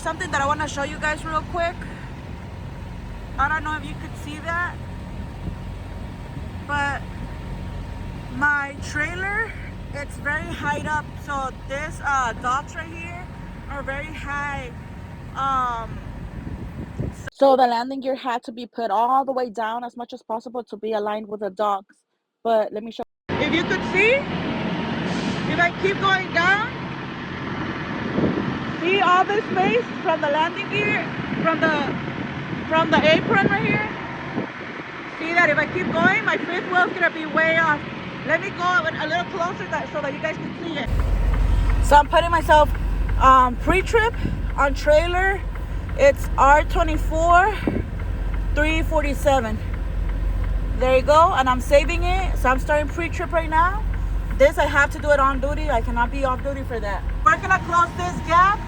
Something that I want to show you guys real quick. I don't know if you could see that, but my trailer, it's very high up. So this docks right here are very high. So the landing gear had to be put all the way down as much as possible to be aligned with the docks. But let me show you. If you could see, if I keep going down, see all this space from the landing gear, from the apron right here. See that if I keep going, my fifth wheel's gonna be way off. Let me go a little closer so that you guys can see it. So I'm putting myself pre-trip on trailer. It's R24 347. There you go, and I'm saving it. So I'm starting pre-trip right now. This I have to do it on duty. I cannot be off duty for that. We're gonna close this gap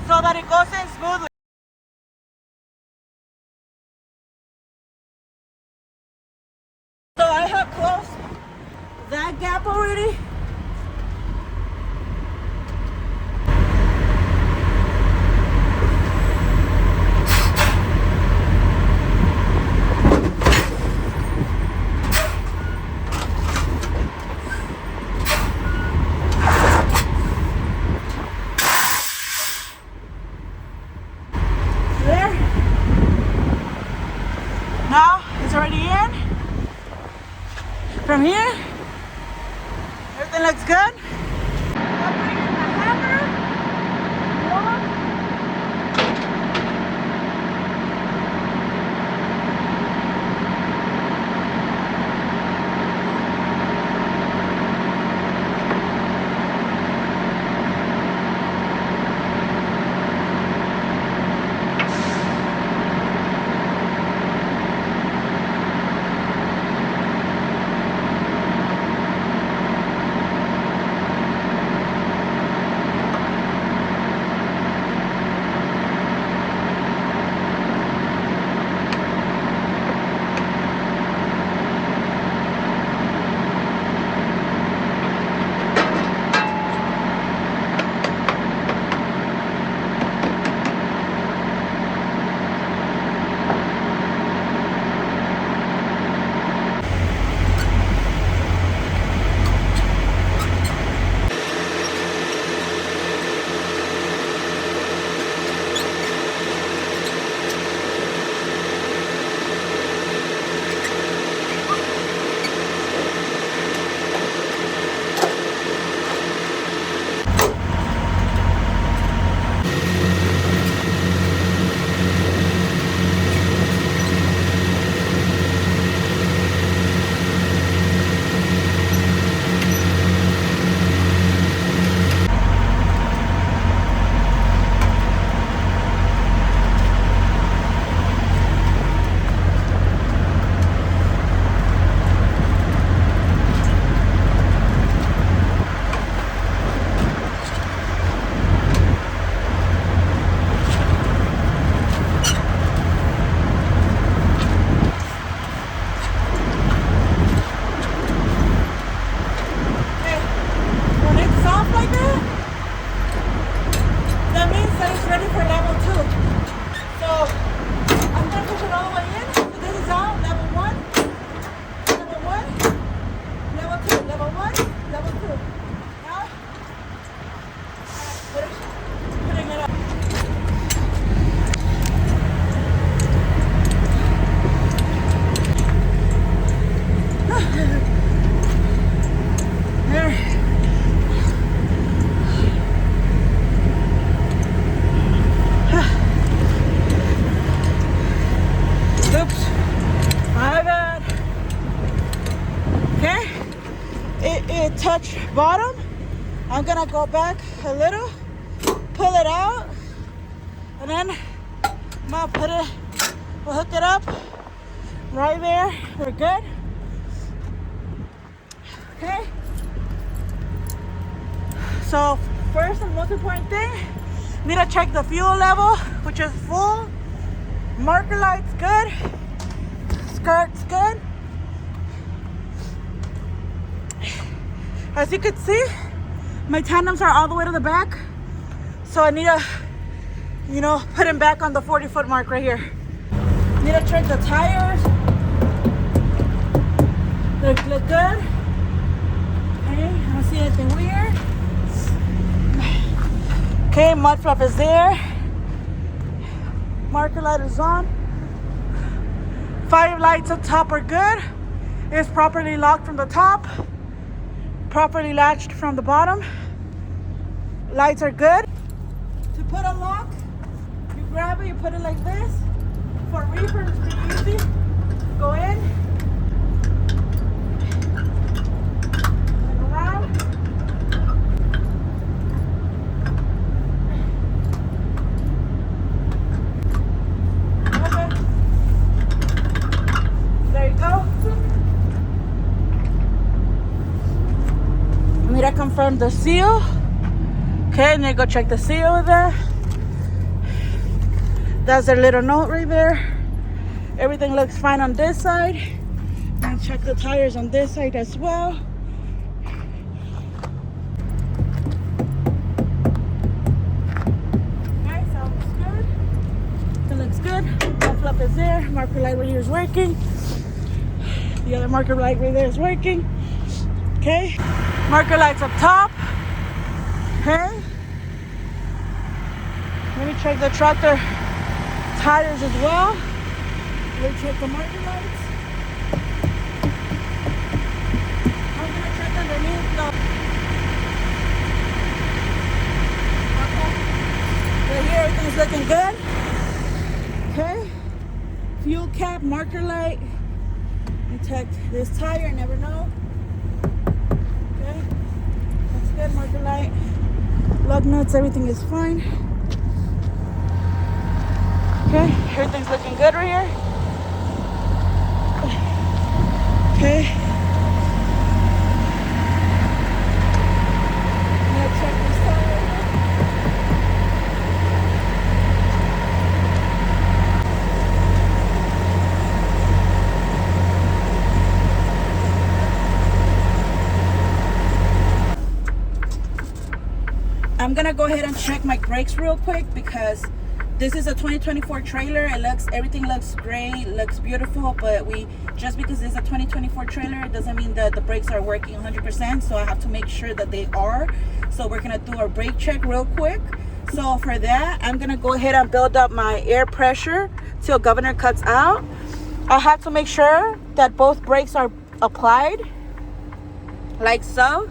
so that it goes in smoothly. So I have closed that gap already. There. Now it's already in. From here, everything looks good. I'm putting in the hammer. Touch bottom. I'm gonna go back a little, pull it out, and then I'm gonna put it, we'll hook it up right there. We're good. Okay. So first and most important thing, need to check the fuel level, which is full. Marker light's good. Skirt's good. As you can see, my tandems are all the way to the back. So I need to you know, putting back on the 40-foot mark right here. Need to check the tires. They look good. Okay, I don't see anything weird. Okay, mud flap is there. Marker light is on. Fire lights up top are good. It's properly locked from the top. Properly latched from the bottom. Lights are good. To put a lock, you grab it, you put it like this. For reefer, it's pretty easy. Go in. And around. Okay. There you go. I need to confirm the seal. Okay, and then go check the seal there. That's their little note right there. Everything looks fine on this side. And check the tires on this side as well. Okay, sounds good. It looks good. Mud flap is there. Marker light right here is working. The other marker light right there is working. Okay. Marker lights up top. Okay. Let me check the tractor tires as well. Let me check the marker lights. I'm gonna check underneath the. Okay. Right here, everything's looking good. Okay. Fuel cap, marker light. And check this tire, never know. Okay. That's good, marker light. Lug nuts, everything is fine. Okay, everything's looking good right here. Okay. Now check this tire. I'm gonna go ahead and check my brakes real quick because this is a 2024 trailer. Everything looks great, looks beautiful, but just because it's a 2024 trailer, it doesn't mean that the brakes are working 100%. So I have to make sure that they are. So we're gonna do our brake check real quick. So for that, I'm gonna go ahead and build up my air pressure till governor cuts out. I have to make sure that both brakes are applied, like so.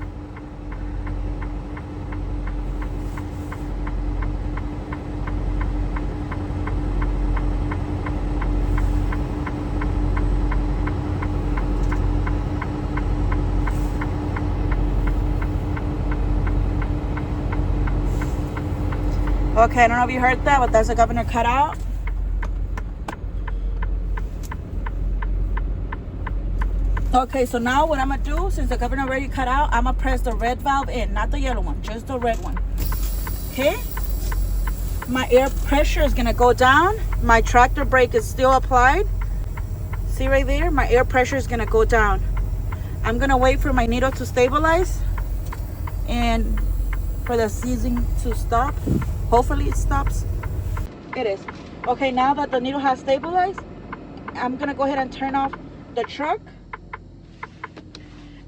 Okay, I don't know if you heard that, but there's a governor cut out. Okay, so now what I'm gonna do, since the governor already cut out, I'm gonna press the red valve in, not the yellow one, just the red one. Okay, my air pressure is gonna go down. My tractor brake is still applied. See right there, my air pressure is gonna go down. I'm gonna wait for my needle to stabilize and for the seizing to stop. Hopefully it stops. It is. Okay, now that the needle has stabilized, I'm gonna go ahead and turn off the truck.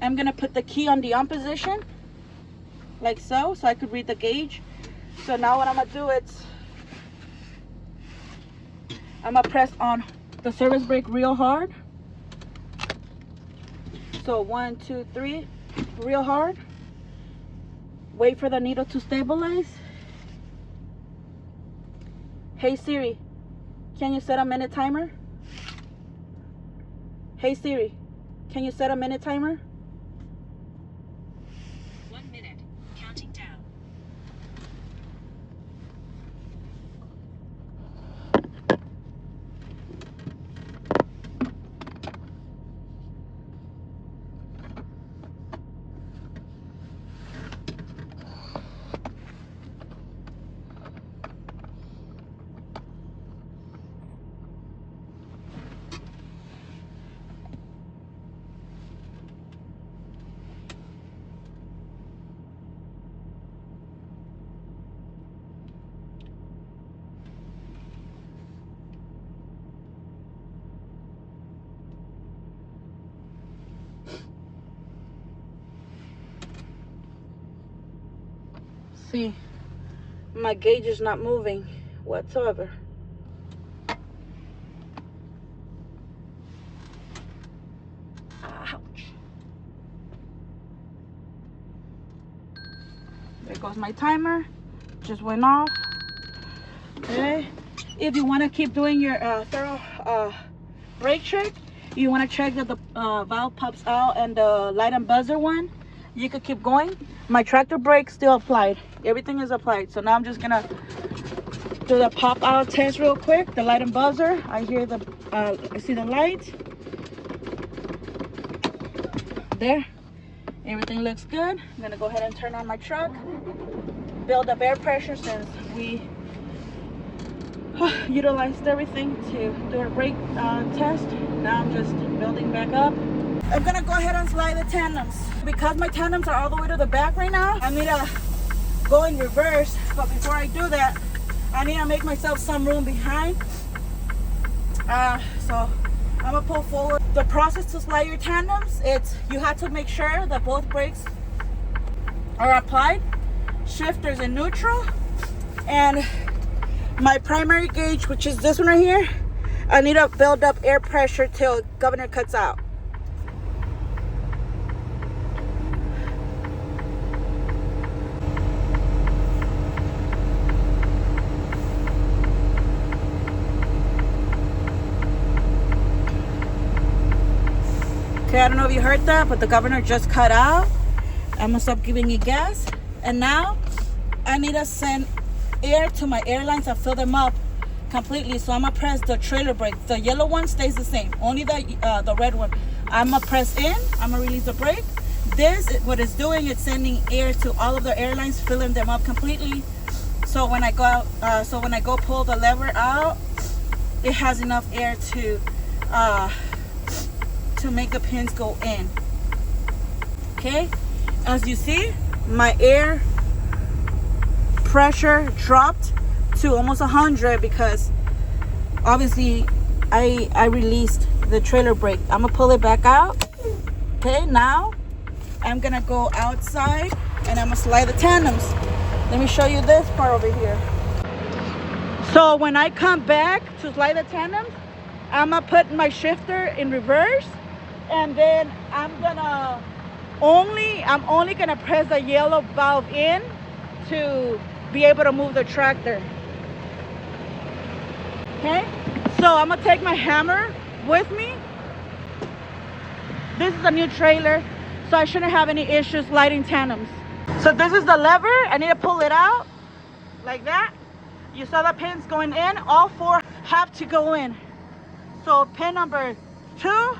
I'm gonna put the key on the on position, like so I could read the gauge. So now what I'm gonna do is, I'm gonna press on the service brake real hard. So 1, 2, 3, real hard. Wait for the needle to stabilize. Hey Siri, can you set a minute timer? Hey Siri, can you set a minute timer? 1 minute, counting down. See, my gauge is not moving whatsoever. Ouch. There goes my timer. Just went off. Okay. If you want to keep doing your thorough brake check, you want to check that the valve pops out and the light and buzzer one, you could keep going. My tractor brake still applied. Everything is applied. So now I'm just gonna do the pop out test real quick. The light and buzzer. I hear the I see the light. There. Everything looks good. I'm gonna go ahead and turn on my truck. Build up air pressure since we utilized everything to do a brake test. Now I'm just building back up. I'm gonna go ahead and slide the tandems. Because my tandems are all the way to the back right now, I need to go in reverse. But before I do that, I need to make myself some room behind. So I'm gonna pull forward. The process to slide your tandems, you have to make sure that both brakes are applied, shifters in neutral, and my primary gauge, which is this one right here, I need to build up air pressure till governor cuts out. Okay, I don't know if you heard that, but the governor just cut out. I'm gonna stop giving you gas. And now I need to send air to my airlines and fill them up completely. So I'm gonna press the trailer brake. The yellow one stays the same, only the red one. I'm gonna press in, I'm gonna release the brake. This, what it's doing, it's sending air to all of the airlines, filling them up completely. So when I go out, pull the lever out, it has enough air to make the pins go in. Okay, as you see, my air pressure dropped to almost 100 because obviously I released the trailer brake. I'm gonna pull it back out. Okay, now I'm gonna go outside and I'm gonna slide the tandems. Let me show you this part over here. So when I come back to slide the tandems, I'm gonna put my shifter in reverse, and then I'm only gonna press the yellow valve in to be able to move the tractor. Okay, so I'm gonna take my hammer with me. This is a new trailer, so I shouldn't have any issues lighting tandems. So this is the lever. I need to pull it out like that. You saw the pins going in. All four have to go in. So pin number 2,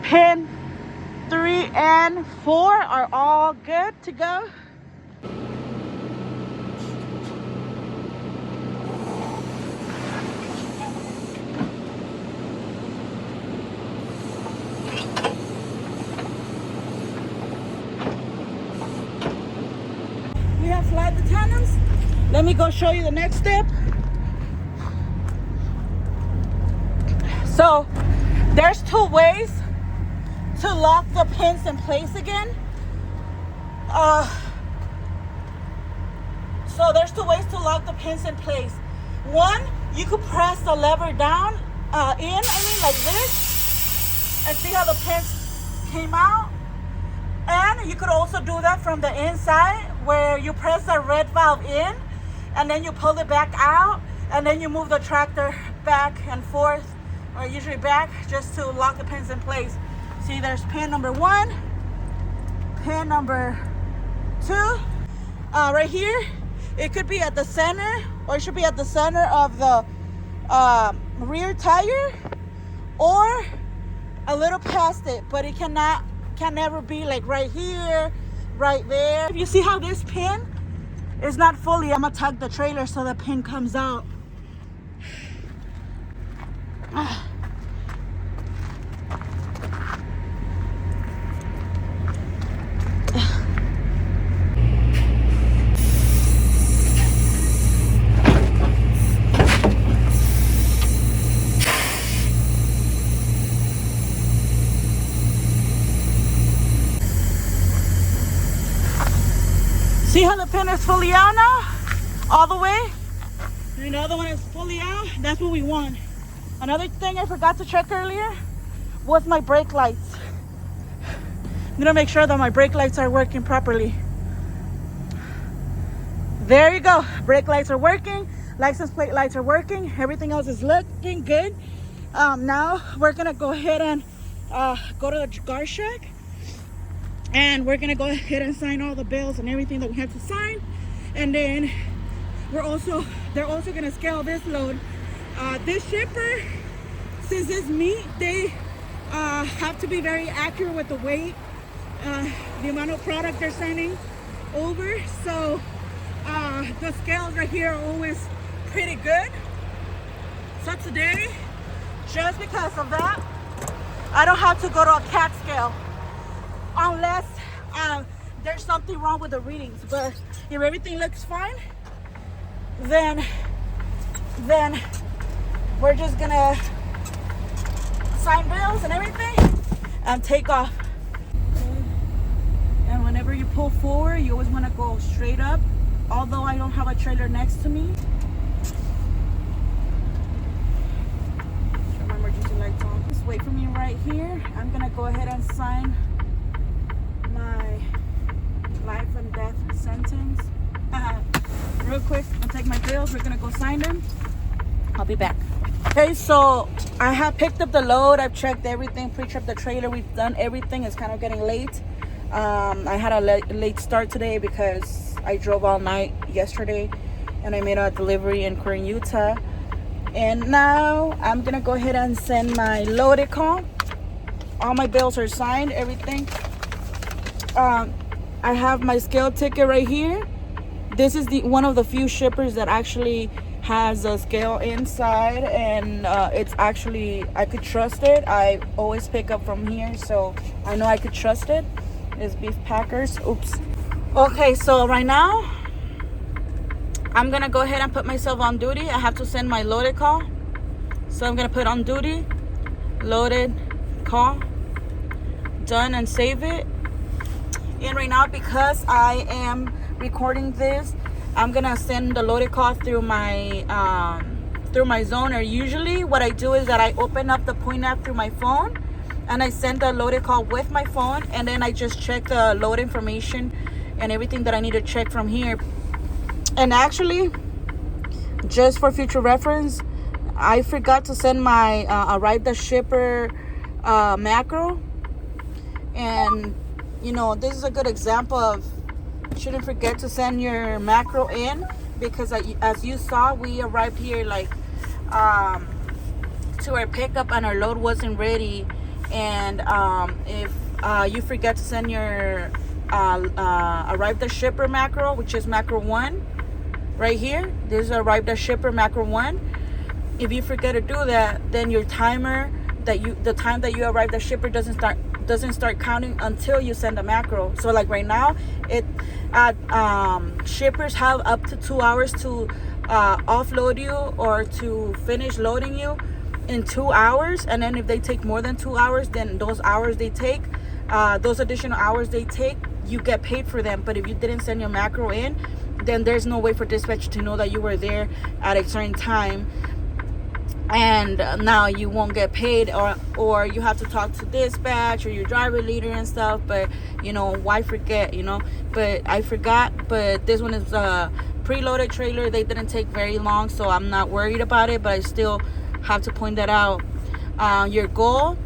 pin 3 and 4 are all good to go. We have slide the tandems. Let me go show you the next step. So there's 2 ways to lock the pins in place again. So there's 2 ways to lock the pins in place. One, you could press the lever down, like this, and see how the pins came out. And you could also do that from the inside, where you press the red valve in, and then you pull it back out, and then you move the tractor back and forth, or usually back, just to lock the pins in place. See, there's pin number 1, pin number 2. Right here, it could be at the center, or it should be at the center of the rear tire, or a little past it, but it can never be like right here, right there. If you see how this pin is not fully, I'm gonna tug the trailer so the pin comes out. See how the pin is fully out now? All the way? And the other one is fully out. That's what we want. Another thing I forgot to check earlier was my brake lights. I'm gonna make sure that my brake lights are working properly. There you go. Brake lights are working. License plate lights are working. Everything else is looking good. Now we're gonna go ahead and go to the guard shack, and we're gonna go ahead and sign all the bills and everything that we have to sign. And then they're also gonna scale this load. This shipper, since it's meat, they have to be very accurate with the weight, the amount of product they're sending over. So the scales right here are always pretty good. So today, just because of that, I don't have to go to a cat scale unless there's something wrong with the readings. But if everything looks fine, then we're just gonna sign bills and everything and take off. And whenever you pull forward, you always want to go straight up. Although I don't have a trailer next to me. Turn my emergency lights on. Just wait for me right here. I'm gonna go ahead and sign my life and death sentence. Real quick, I'll take my bills. We're gonna go sign them. I'll be back. Okay, so I have picked up the load. I've checked everything, pre-tripped the trailer. We've done everything. It's kind of getting late. I had a late start today because I drove all night yesterday and I made a delivery in Korean, Utah. And now I'm gonna go ahead and send my loaded call. All my bills are signed, everything. I have my scale ticket right here. This is one of the few shippers that actually has a scale inside, and it's actually, I could trust it. I always pick up from here, so I know I could trust it. It's Beef Packers. Oops. Okay, so right now I'm gonna go ahead and put myself on duty. I have to send my loaded call, so I'm gonna put on duty, loaded call, done, and save it. And right now, because I am recording this, I'm gonna send the loaded call through my zoner. Usually what I do is that I open up the Point app through my phone and I send the loaded call with my phone, and then I just check the load information and everything that I need to check from here. And actually, just for future reference, I forgot to send my arrive the shipper macro. And you know, this is a good example of shouldn't forget to send your macro in, because as you saw, we arrived here like to our pickup and our load wasn't ready. And if you forget to send your arrive the shipper macro, which is macro 1 right here, this is arrive the shipper macro 1. If you forget to do that, then your timer the time that you arrive the shipper doesn't start counting until you send a macro. So like right now, shippers have up to 2 hours to offload you or to finish loading you in 2 hours. And then if they take more than 2 hours, then those hours they take, those additional hours they take, you get paid for them. But if you didn't send your macro in, then there's no way for dispatch to know that you were there at a certain time, and now you won't get paid, or you have to talk to dispatch or your driver leader and stuff. But you know, why forget, you know? But I forgot. But this one is a preloaded trailer. They didn't take very long, so I'm not worried about it, but I still have to point that out. Your goal,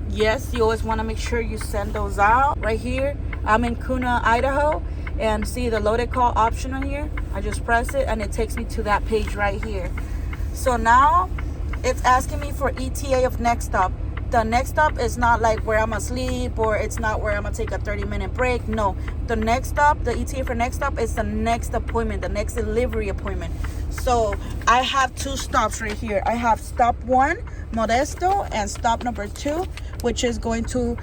yes, you always want to make sure you send those out. Right here, I'm in Kuna, Idaho, and see the loaded call option on here. I just press it and it takes me to that page right here. So now it's asking me for ETA of next stop. The next stop is not like where I'm asleep, or it's not where I'm gonna take a 30-minute break. No, the next stop, the ETA for next stop is the next appointment, the next delivery appointment. So I have 2 stops right here. I have stop 1, Modesto, and stop number 2, which is going to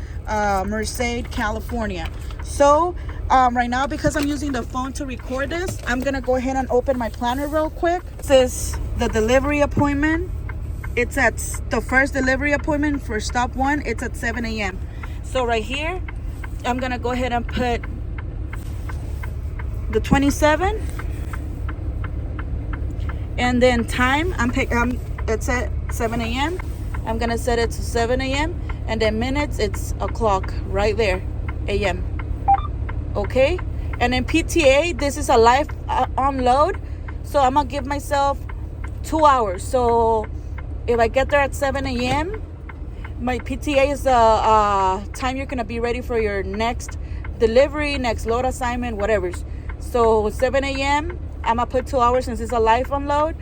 Merced, California. So right now, because I'm using the phone to record this, I'm gonna go ahead and open my planner real quick. This is the delivery appointment. It's at the first delivery appointment for stop 1. It's at 7 a.m. So right here, I'm gonna go ahead and put the 27. And then time, it's at 7 a.m. I'm gonna set it to 7 a.m. And then minutes, it's o'clock right there, a.m. Okay. And then PTA, this is a live unload, so I'm gonna give myself 2 hours. So if I get there at 7 a.m., my PTA is the time you're gonna be ready for your next delivery, next load assignment, whatever. So 7 a.m., I'm gonna put 2 hours since it's a live unload.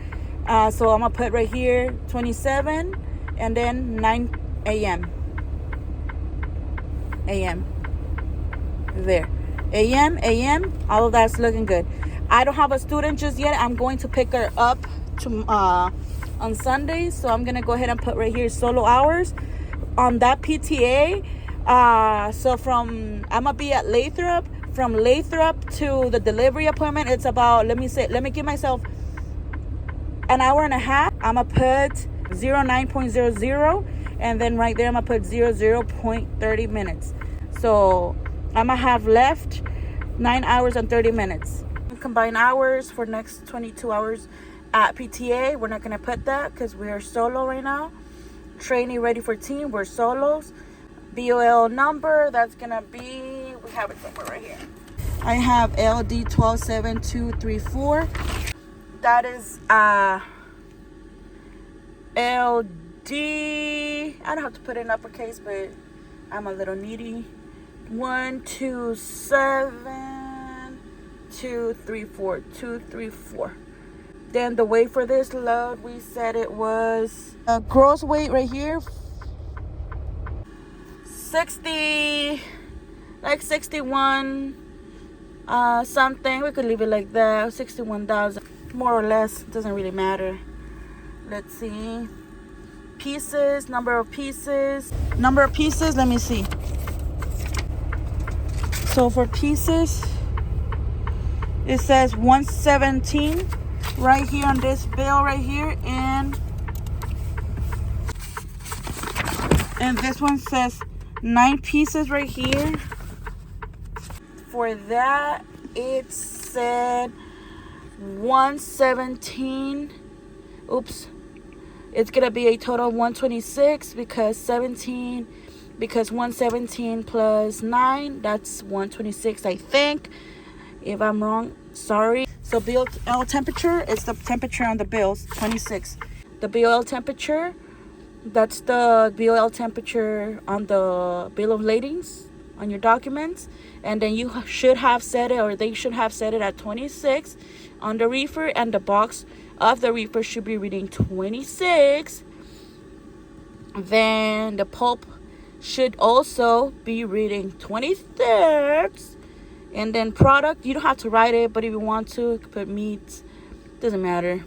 So I'm gonna put right here 27, and then 9 a.m. There. AM, all of that's looking good. I don't have a student just yet. I'm going to pick her up to on Sunday, so I'm gonna go ahead and put right here solo hours on that PTA. So I'm gonna be at Lathrop. From Lathrop to the delivery appointment, it's about, let me give myself an hour and a half. I'm gonna put 09.00, and then right there I'm gonna put 00.30 minutes. So I'm gonna have left 9 hours and 30 minutes. Combine hours for next 22 hours at PTA. We're not gonna put that because we are solo right now. Training ready for team, we're solos. BOL number, that's gonna be, we have it somewhere right here. I have LD 127234. That is LD, I don't have to put it in uppercase, but I'm a little needy. 127234. Then the weight for this load, we said it was gross weight right here 60, like 61 something. We could leave it like that, 61,000 more or less, doesn't really matter. Let's see, pieces, number of pieces, let me see. So for pieces, it says 117 right here on this bill right here, and this one says 9 pieces right here. For that, it said 117. Oops, it's gonna be a total of 126 because 117 plus 9, that's 126, I think. If I'm wrong, sorry. So BOL temperature is the temperature on the bills, 26. The BOL temperature, that's the BOL temperature on the bill of ladings on your documents. And then you should have set it, or they should have set it at 26 on the reefer, and the box of the reefer should be reading 26. Then the pulp should also be reading 26. And then product, you don't have to write it, but if you want to, you can put meats, doesn't matter.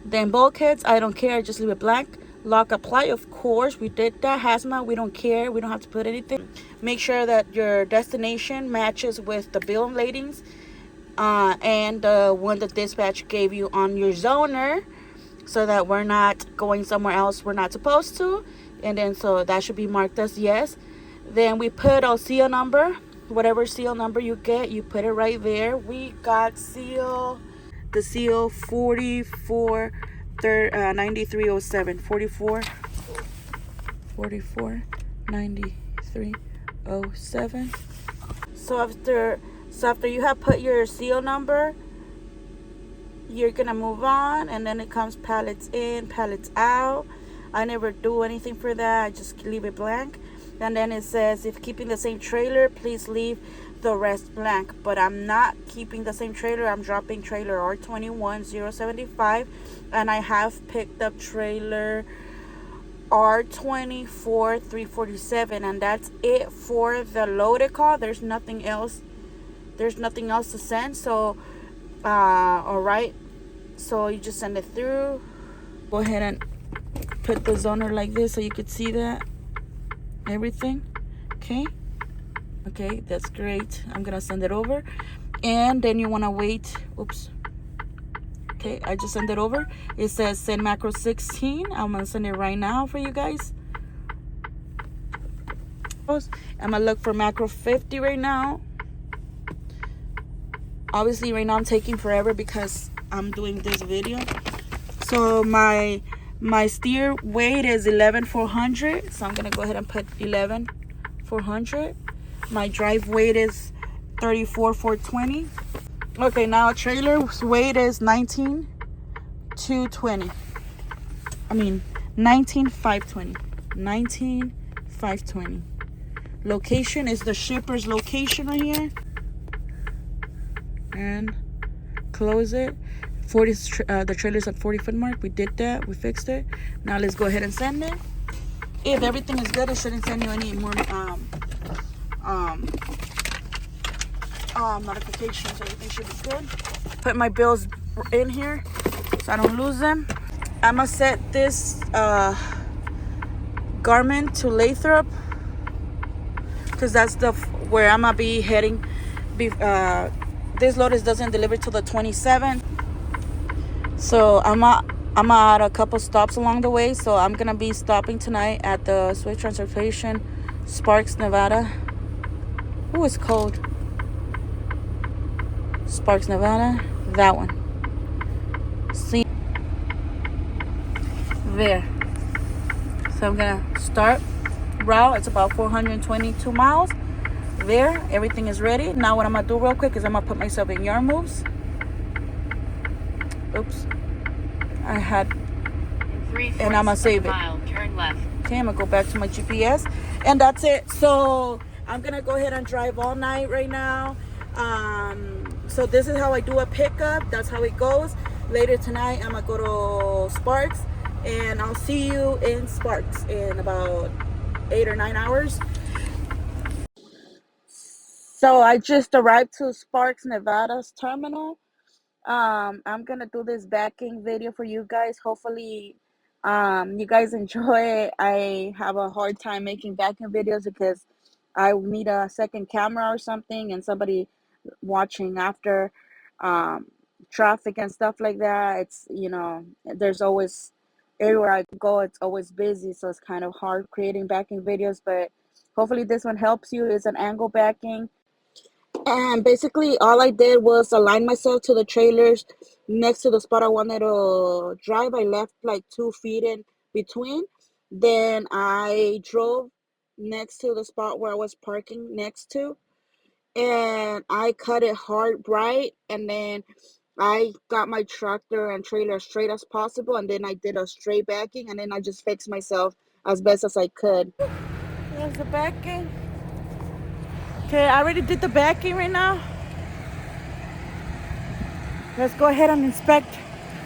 Then bulkheads, I don't care, just leave it blank. Lock apply, of course, we did that. Hazmat, we don't care, we don't have to put anything. Make sure that your destination matches with the bill of ladings and the one that dispatch gave you on your zoner, so that we're not going somewhere else we're not supposed to. And then so that should be marked as yes. Then we put a seal number, whatever seal number you get, you put it right there. We got the seal 44 9307, 44 9307. So after you have put your seal number, you're gonna move on, and then it comes pallets in, pallets out. I never do anything for that, I just leave it blank. And then it says, if keeping the same trailer, please leave the rest blank. But I'm not keeping the same trailer, I'm dropping trailer R21075, and I have picked up trailer R24347, and that's it for the loaded call. There's nothing else to send. So all right, so you just send it through. Go ahead and put the zoner like this so you could see that everything. Okay, that's great. I'm gonna send it over, and then you want to wait. Oops. Okay, I just sent it over. It says send macro 16. I'm gonna send it right now for you guys. I'm gonna look for macro 50 right now. Obviously right now I'm taking forever because I'm doing this video. So my steer weight is 11,400, so I'm gonna go ahead and put 11,400. My drive weight is 34,420. Okay, now trailer's weight is 19,220. I mean 19,520. 19,520. Location is the shipper's location right here. And close it. 40. The trailer's at 40-foot mark. We did that. We fixed it. Now let's go ahead and send it. If everything is good, it shouldn't send you any more notifications. Everything should be good. Put my bills in here so I don't lose them. I'm gonna set this garment to Lathrop because that's where I'm gonna be heading. This load doesn't deliver till the 27th, so I'm at a couple stops along the way. So I'm gonna be stopping tonight at the Swift Transportation, Sparks, Nevada. Ooh, it's cold. Sparks, Nevada. That one. See there. So I'm gonna start route. It's about 422 miles. There, everything is ready. Now what I'm gonna do real quick is I'm gonna put myself in yard moves. Oops. I had, and I'm gonna save it. Turn left. Okay, I'm gonna go back to my GPS, and that's it. So I'm gonna go ahead and drive all night right now. So this is how I do a pickup. That's how it goes. Later tonight, I'm gonna go to Sparks, and I'll see you in Sparks in about 8 or 9 hours. So I just arrived to Sparks, Nevada's terminal. I'm gonna do this backing video for you guys. Hopefully, you guys enjoy it. I have a hard time making backing videos because I need a second camera or something and somebody watching after traffic and stuff like that. It's, there's always, everywhere I go, it's always busy, so it's kind of hard creating backing videos. But hopefully this one helps you. It's an angle backing. And basically, all I did was align myself to the trailers next to the spot I wanted to drive. I left like 2 feet in between. Then I drove next to the spot where I was parking next to, and I cut it hard right. And then I got my tractor and trailer straight as possible. And then I did a straight backing, and then I just fixed myself as best as I could. There's the backing. Okay, I already did the backing right now. Let's go ahead and inspect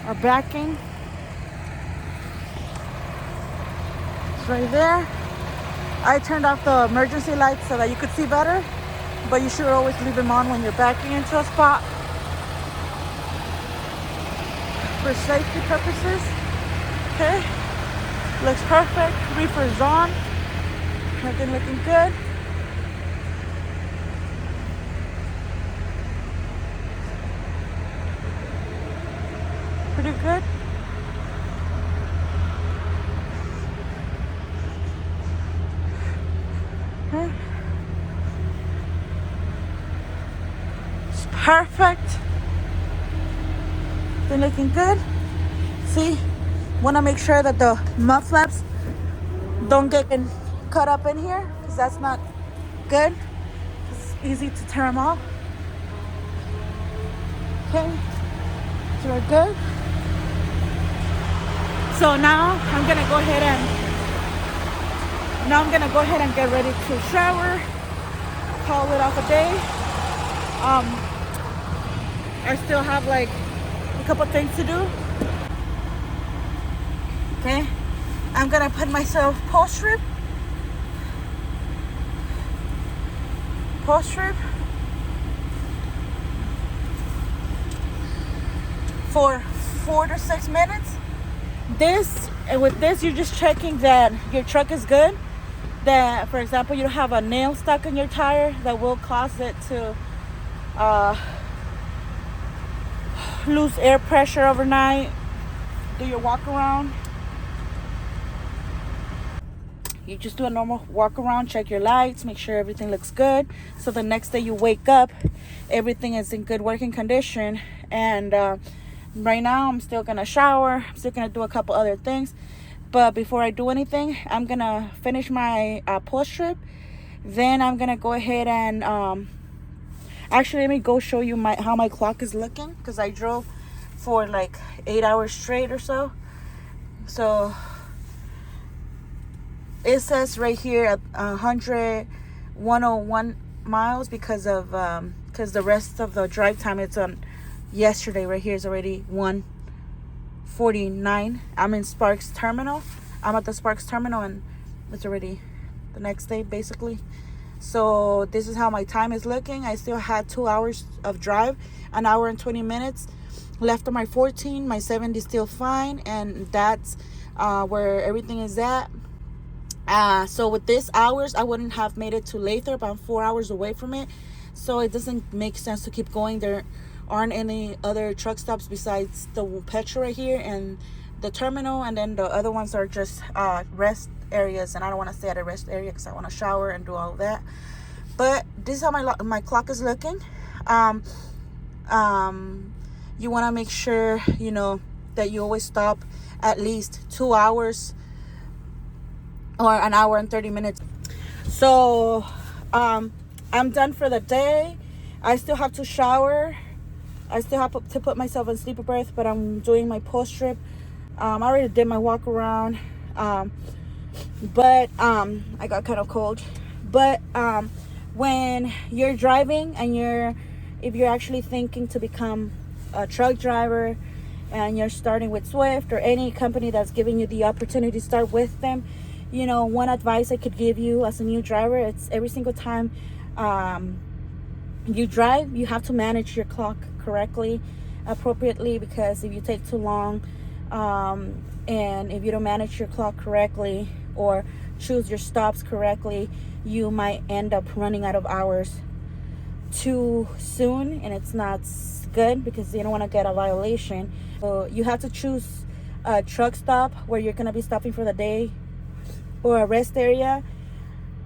our backing. It's right there. I turned off the emergency lights so that you could see better, but you should always leave them on when you're backing into a spot for safety purposes. Okay, looks perfect. Reefer is on. Everything looking good. Pretty good. Okay. It's perfect. They're looking good. See, want to make sure that the mud flaps don't get cut up in here, because that's not good. It's easy to tear them off. Okay, so we're good. So now I'm gonna go ahead and get ready to shower, call it off a day. I still have like a couple things to do. Okay, I'm gonna put myself post trip for 4 to 6 minutes. With this, you're just checking that your truck is good. That, for example, you don't have a nail stuck in your tire that will cause it to lose air pressure overnight. Do your walk around. You just do a normal walk around, check your lights, make sure everything looks good. So the next day you wake up, everything is in good working condition. And right now I'm still gonna shower. I'm still gonna do a couple other things. But before I do anything, I'm gonna finish my post trip. Then I'm gonna go ahead and actually let me go show you how my clock is looking, because I drove for like 8 hours straight or so. So it says right here at 101 miles because the rest of the drive time, it's on yesterday. Right here is already 1:49. I'm in Sparks Terminal. I'm at the Sparks Terminal, and it's already the next day basically. So this is how my time is looking. I still had 2 hours of drive, an hour and 20 minutes left on my 14. My 70 is still fine, and that's where everything is at. So with this hours, I wouldn't have made it to Lathrop. I'm 4 hours away from it, so it doesn't make sense to keep going. There aren't any other truck stops besides the petrol right here and the terminal, and then the other ones are just rest areas, and I don't want to stay at a rest area because I want to shower and do all of that. But this is how my clock is looking. You want to make sure that you always stop at least 2 hours or an hour and 30 minutes. So I'm done for the day. I still have to shower. I still have to put myself in sleeper berth, but I'm doing my post trip. I already did my walk around, but I got kind of cold. But when you're driving and if you're actually thinking to become a truck driver, and you're starting with Swift or any company that's giving you the opportunity to start with them, one advice I could give you as a new driver, it's every single time you drive, you have to manage your clock correctly, appropriately, because if you take too long, and if you don't manage your clock correctly or choose your stops correctly, you might end up running out of hours too soon, and it's not good because you don't want to get a violation. So you have to choose a truck stop where you're going to be stopping for the day, or a rest area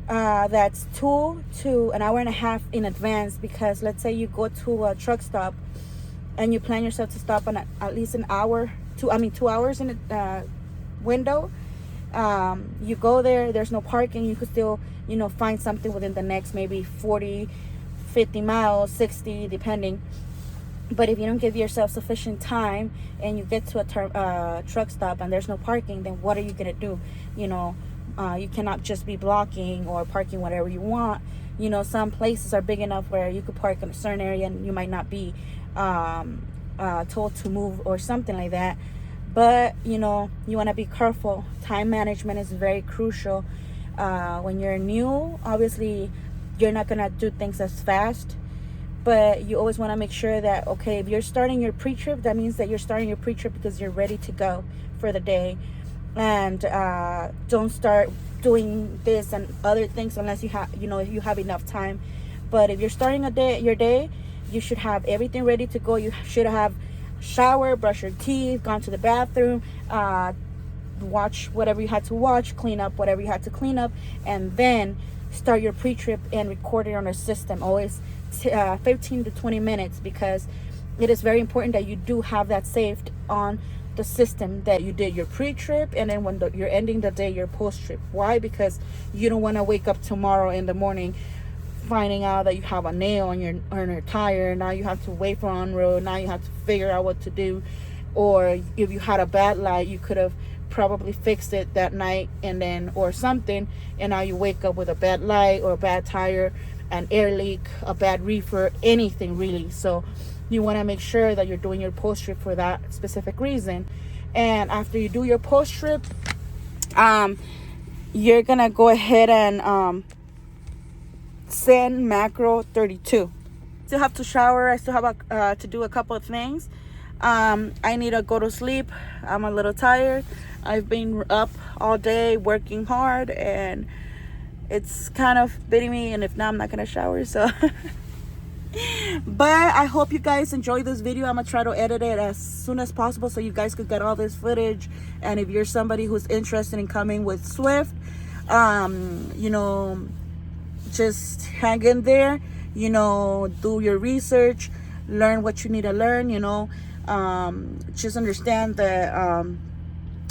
that's 2 to an hour and a half in advance. Because let's say you go to a truck stop and you plan yourself to stop on at least an hour, 2 hours in a window. You go there's no parking, you could still find something within the next maybe 40, 50 miles, 60 depending. But if you don't give yourself sufficient time and you get to a truck stop and there's no parking, then what are you gonna do? You cannot just be blocking or parking whatever you want. Some places are big enough where you could park in a certain area and you might not be told to move or something like that. But you want to be careful. Time management is very crucial. When you're new, obviously you're not gonna do things as fast, but you always want to make sure that, okay, if you're starting your pre-trip, that means that you're starting your pre-trip because you're ready to go for the day. And don't start doing this and other things unless you have enough time. But if you're starting your day, you should have everything ready to go. You should have showered, brushed your teeth, gone to the bathroom, watch whatever you had to watch, clean up whatever you had to clean up, and then start your pre-trip and record it on our system. Always 15 to 20 minutes, because it is very important that you do have that saved on the system, that you did your pre-trip, and then when you're ending the day, your post-trip. Why? Because you don't want to wake up tomorrow in the morning finding out that you have a nail on your tire. Now you have to wait for on road. Now you have to figure out what to do. Or if you had a bad light, you could have probably fixed it that night or something, and now you wake up with a bad light or a bad tire, an air leak, a bad reefer, anything really. So you want to make sure that you're doing your post trip for that specific reason. And after you do your post trip, you're gonna go ahead and send macro 32. Still have to shower. I still have to do a couple of things. I need to go to sleep. I'm a little tired. I've been up all day working hard, and it's kind of beating me, and if not, I'm not gonna shower. So but I hope you guys enjoy this video. I'm gonna try to edit it as soon as possible so you guys could get all this footage. And if you're somebody who's interested in coming with Swift, You know, just hang in there, you know, do your research, learn what you need to learn, you know. Just understand that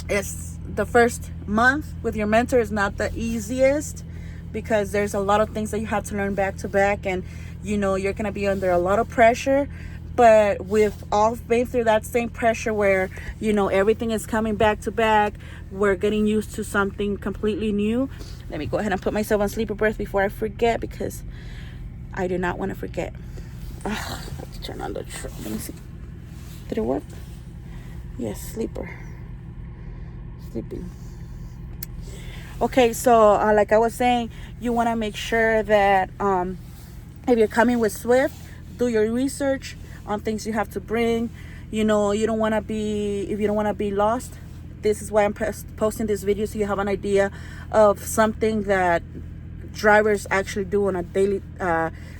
it's the first month with your mentor is not the easiest, because there's a lot of things that you have to learn back to back, and you know you're gonna be under a lot of pressure. But with all been through that same pressure where you know everything is coming back to back, we're getting used to something completely new. Let me go ahead and put myself on sleeper breath before I forget, because I do not want to forget. Let's turn on the let me see, did it work? Yes, sleeping. Okay, so like I was saying, you want to make sure that if you're coming with Swift, do your research on things you have to bring. You know, you don't want to be, if you don't want to be lost, this is why I'm posting this video, so you have an idea of something that drivers actually do on a daily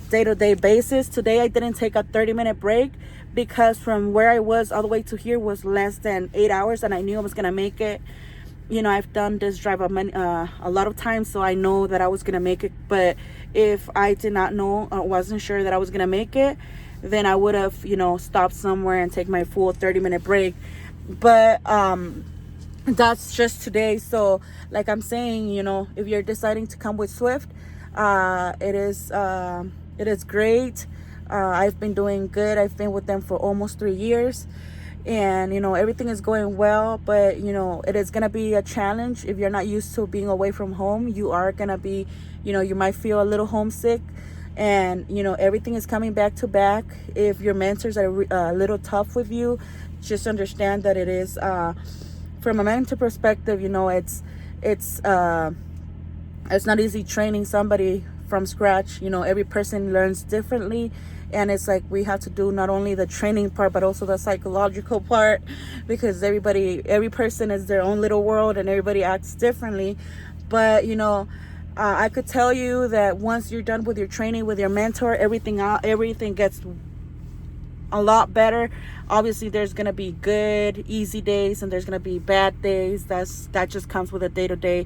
day-to-day basis. Today I didn't take a 30-minute break, because from where I was all the way to here was less than 8 hours, and I knew I was gonna make it. You know, I've done this drive a lot of times, so I know that I was gonna make it. But if I did not know, wasn't sure that I was gonna make it, then I would have, you know, stopped somewhere and take my full 30-minute break. But that's just today. So like I'm saying, you know, if you're deciding to come with Swift, it is great. I've been doing good. I've been with them for almost 3 years, and you know everything is going well. But you know it is gonna be a challenge if you're not used to being away from home. You are gonna be, you know, you might feel a little homesick, and you know everything is coming back to back. If your mentors are a little tough with you, just understand that it is from a mentor perspective. You know, it's not easy training somebody from scratch. You know, every person learns differently, and it's like we have to do not only the training part but also the psychological part, because every person is their own little world and everybody acts differently. But you know, I could tell you that once you're done with your training with your mentor, everything gets a lot better. Obviously there's gonna be good easy days, and there's gonna be bad days. That just comes with a day-to-day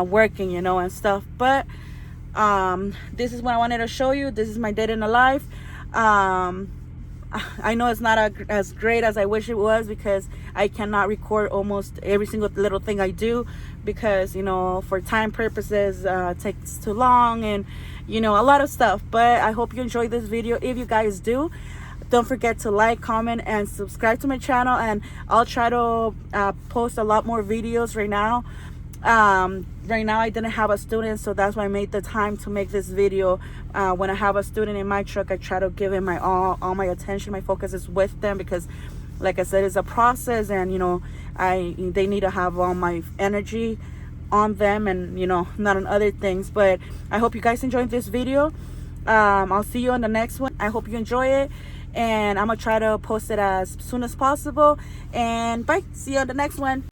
working, you know, and stuff. But this is what I wanted to show you. This is my day in the life. I know it's not as great as I wish it was, because I cannot record almost every single little thing I do, because you know for time purposes it takes too long, and you know a lot of stuff. But I hope you enjoyed this video. If you guys do, don't forget to like, comment, and subscribe to my channel, and I'll try to post a lot more videos right now. Right now I didn't have a student, so that's why I made the time to make this video. When I have a student in my truck, I try to give him my all my attention. My focus is with them, because like I said, it's a process, and you know they need to have all my energy on them, and you know not on other things. But I hope you guys enjoyed this video. I'll see you on the next one. I hope you enjoy it, and I'm gonna try to post it as soon as possible. And bye, see you on the next one.